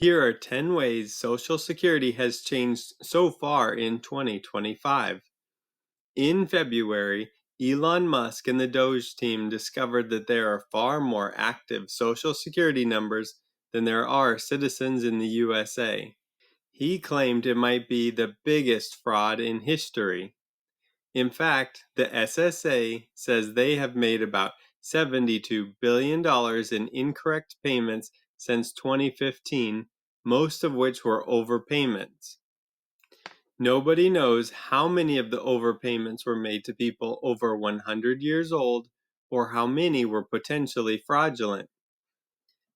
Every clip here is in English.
Here are 10 ways Social Security has changed so far in 2025. In February, Elon Musk and the Doge team discovered that there are far more active Social Security numbers than there are citizens in the USA. He claimed it might be the biggest fraud in history. In fact, the SSA says they have made about $72 billion in incorrect payments since 2015, most of which were overpayments. Nobody knows how many of the overpayments were made to people over 100 years old or how many were potentially fraudulent.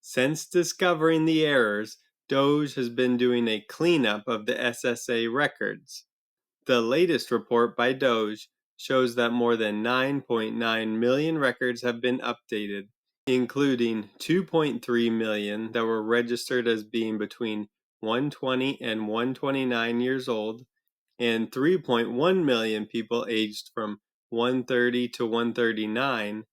Since discovering the errors, Doge has been doing a cleanup of the SSA records. The latest report by Doge shows that more than 9.9 million records have been updated, including 2.3 million that were registered as being between 120 and 129 years old, and 3.1 million people aged from 130 to 139,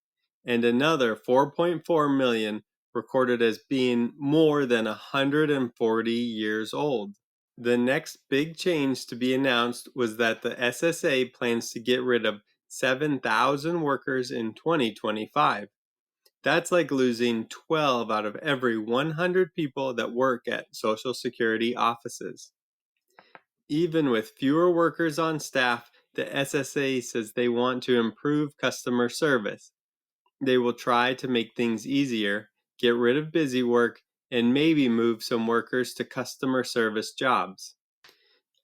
and another 4.4 million recorded as being more than 140 years old. The next big change to be announced was that the SSA plans to get rid of 7,000 workers in 2025. That's like losing 12 out of every 100 people that work at Social Security offices. Even with fewer workers on staff, the SSA says they want to improve customer service. They will try to make things easier, get rid of busy work, and maybe move some workers to customer service jobs.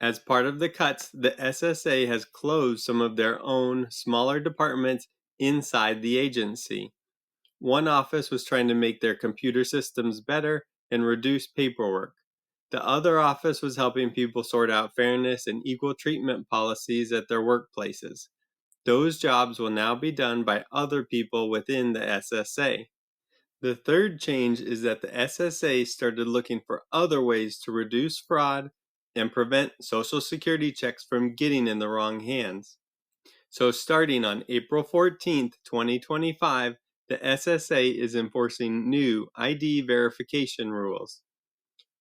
As part of the cuts, the SSA has closed some of their own smaller departments inside the agency. One office was trying to make their computer systems better and reduce paperwork. The other office was helping people sort out fairness and equal treatment policies at their workplaces. Those jobs will now be done by other people within the SSA. The third change is that the SSA started looking for other ways to reduce fraud and prevent Social Security checks from getting in the wrong hands. So starting on April 14th, 2025, the SSA is enforcing new ID verification rules.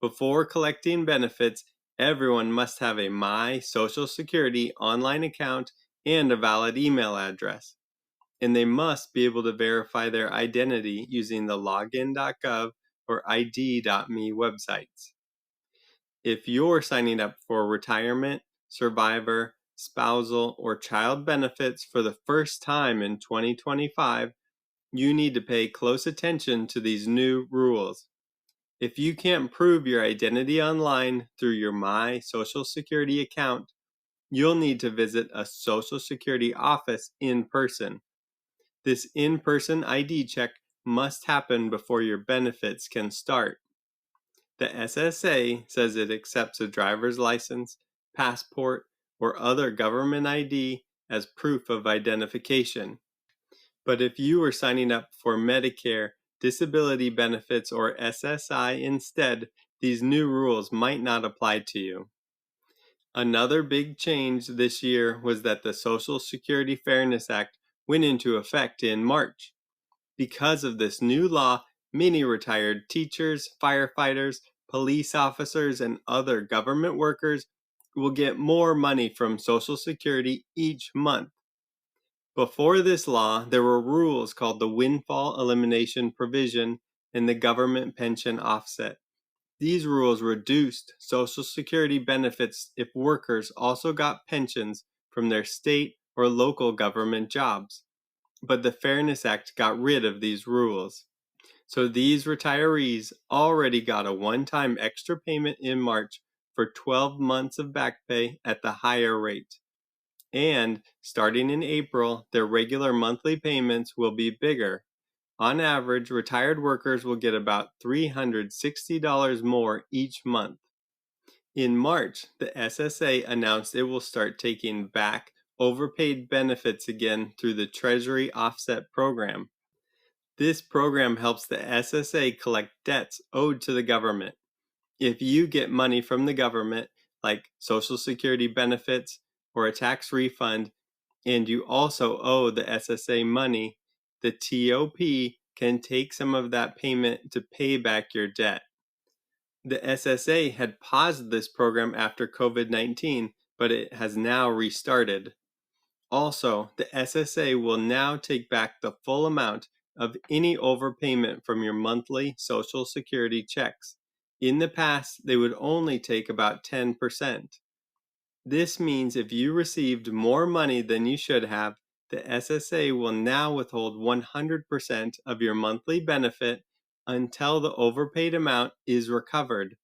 Before collecting benefits, everyone must have a My Social Security online account and a valid email address. And they must be able to verify their identity using the login.gov or ID.me websites. If you're signing up for retirement, survivor, spousal, or child benefits for the first time in 2025, you need to pay close attention to these new rules. If you can't prove your identity online through your My Social Security account, you'll need to visit a Social Security office in person. This in-person ID check must happen before your benefits can start. The SSA says it accepts a driver's license, passport, or other government ID as proof of identification. But if you are signing up for Medicare, disability benefits, or SSI instead, these new rules might not apply to you. Another big change this year was that the Social Security Fairness Act went into effect in March. Because of this new law, many retired teachers, firefighters, police officers, and other government workers will get more money from Social Security each month. Before this law, there were rules called the Windfall Elimination Provision and the Government Pension Offset. These rules reduced Social Security benefits if workers also got pensions from their state or local government jobs. But the Fairness Act got rid of these rules. So these retirees already got a one-time extra payment in March for 12 months of back pay at the higher rate. And starting in April, their regular monthly payments will be bigger. On average, retired workers will get about $360 more each month. In March, the SSA announced it will start taking back overpaid benefits again through the Treasury Offset Program. This program helps the SSA collect debts owed to the government. If you get money from the government, like Social Security benefits or a tax refund, and you also owe the SSA money, the TOP can take some of that payment to pay back your debt. The SSA had paused this program after COVID-19, but it has now restarted. Also, the SSA will now take back the full amount of any overpayment from your monthly Social Security checks. In the past, they would only take about 10%. This means if you received more money than you should have, the SSA will now withhold 100% of your monthly benefit until the overpaid amount is recovered.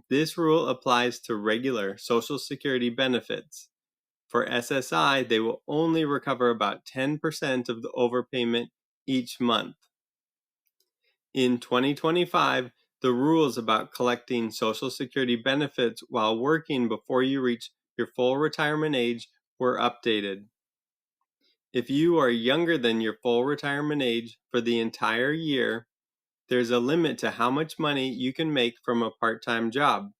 This rule applies to regular Social Security benefits. For SSI, they will only recover about 10% of the overpayment each month. In 2025, the rules about collecting Social Security benefits while working before you reach your full retirement age were updated. If you are younger than your full retirement age for the entire year, there's a limit to how much money you can make from a part-time job.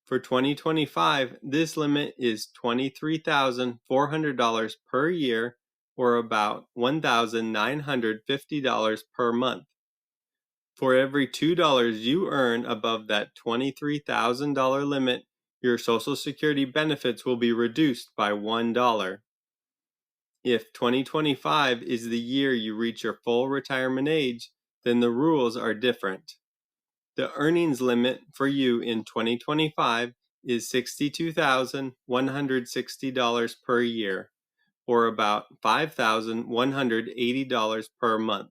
For 2025, this limit is $23,400 per year, or about $1,950 per month. For every $2 you earn above that $23,000 limit, your Social Security benefits will be reduced by $1. If 2025 is the year you reach your full retirement age, then the rules are different. The earnings limit for you in 2025 is $62,160 per year, or about $5,180 per month.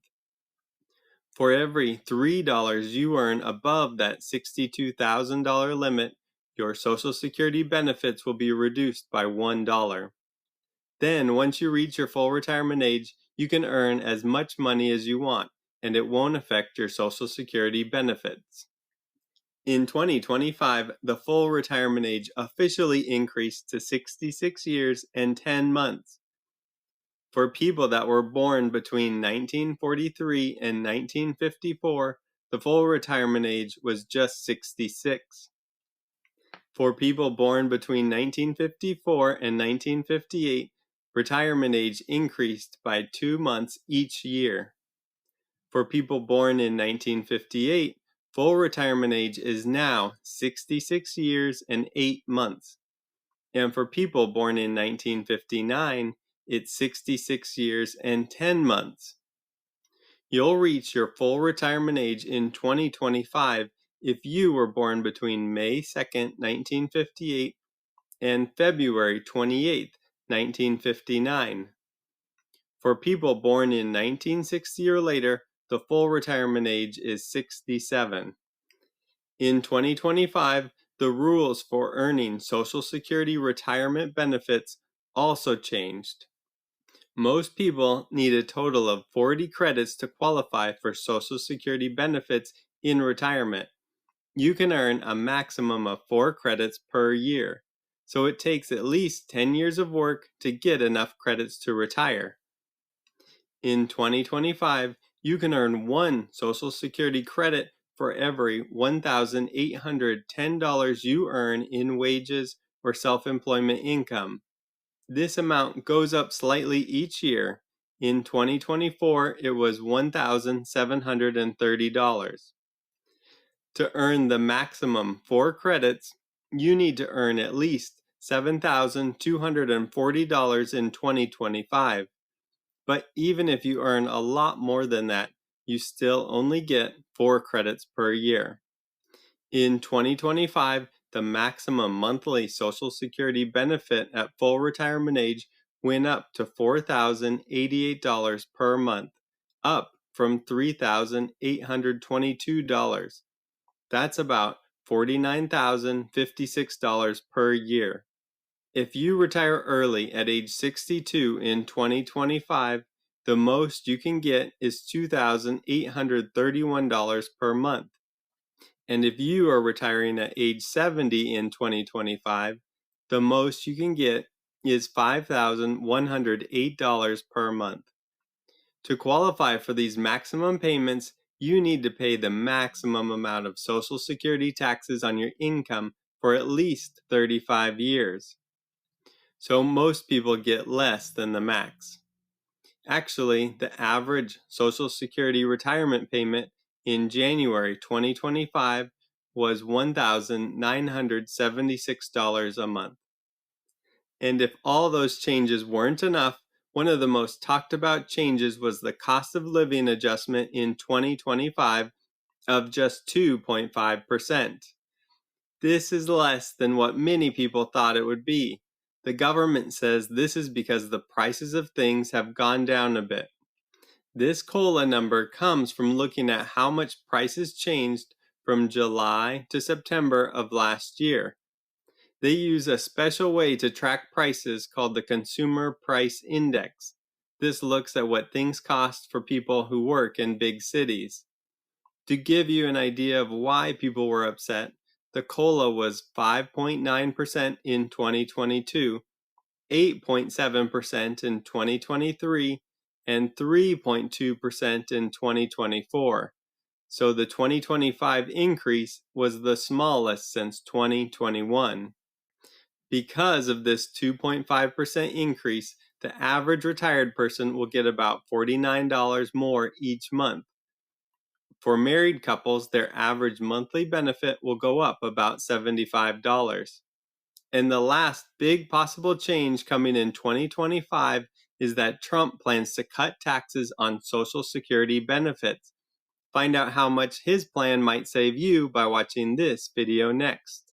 For every $3 you earn above that $62,000 limit, your Social Security benefits will be reduced by $1. Then, once you reach your full retirement age, you can earn as much money as you want, and it won't affect your Social Security benefits. In 2025, the full retirement age officially increased to 66 years and 10 months. For people that were born between 1943 and 1954, the full retirement age was just 66. For people born between 1954 and 1958, retirement age increased by 2 months each year. For people born in 1958, full retirement age is now 66 years and 8 months. And for people born in 1959, it's 66 years and 10 months. You'll reach your full retirement age in 2025 if you were born between May 2nd, 1958 and February 28th, 1959. For people born in 1960 or later, the full retirement age is 67. In 2025, the rules for earning Social Security retirement benefits also changed. Most people need a total of 40 credits to qualify for Social Security benefits in retirement. You can earn a maximum of 4 credits per year, so it takes at least 10 years of work to get enough credits to retire. In 2025, you can earn 1 Social Security credit for every $1,810 you earn in wages or self-employment income. This amount goes up slightly each year. In 2024, it was $1,730. To earn the maximum 4 credits, you need to earn at least $7,240 in 2025. But even if you earn a lot more than that, you still only get 4 credits per year. In 2025, the maximum monthly Social Security benefit at full retirement age went up to $4,088 per month, up from $3,822. That's about $49,056 per year. If you retire early at age 62 in 2025, the most you can get is $2,831 per month. And if you are retiring at age 70 in 2025, the most you can get is $5,108 per month. To qualify for these maximum payments, you need to pay the maximum amount of Social Security taxes on your income for at least 35 years. So most people get less than the max. Actually, the average Social Security retirement payment in January 2025 was $1,976 a month. And if all those changes weren't enough, one of the most talked about changes was the cost of living adjustment in 2025 of just 2.5%. This is less than what many people thought it would be. The government says this is because the prices of things have gone down a bit. This COLA number comes from looking at how much prices changed from July to September of last year. They use a special way to track prices called the Consumer Price Index. This looks at what things cost for people who work in big cities. To give you an idea of why people were upset, the COLA was 5.9% in 2022, 8.7% in 2023, and 3.2% in 2024. So the 2025 increase was the smallest since 2021. Because of this 2.5% increase, the average retired person will get about $49 more each month. For married couples, their average monthly benefit will go up about $75. And the last big possible change coming in 2025 is that Trump plans to cut taxes on Social Security benefits. Find out how much his plan might save you by watching this video next.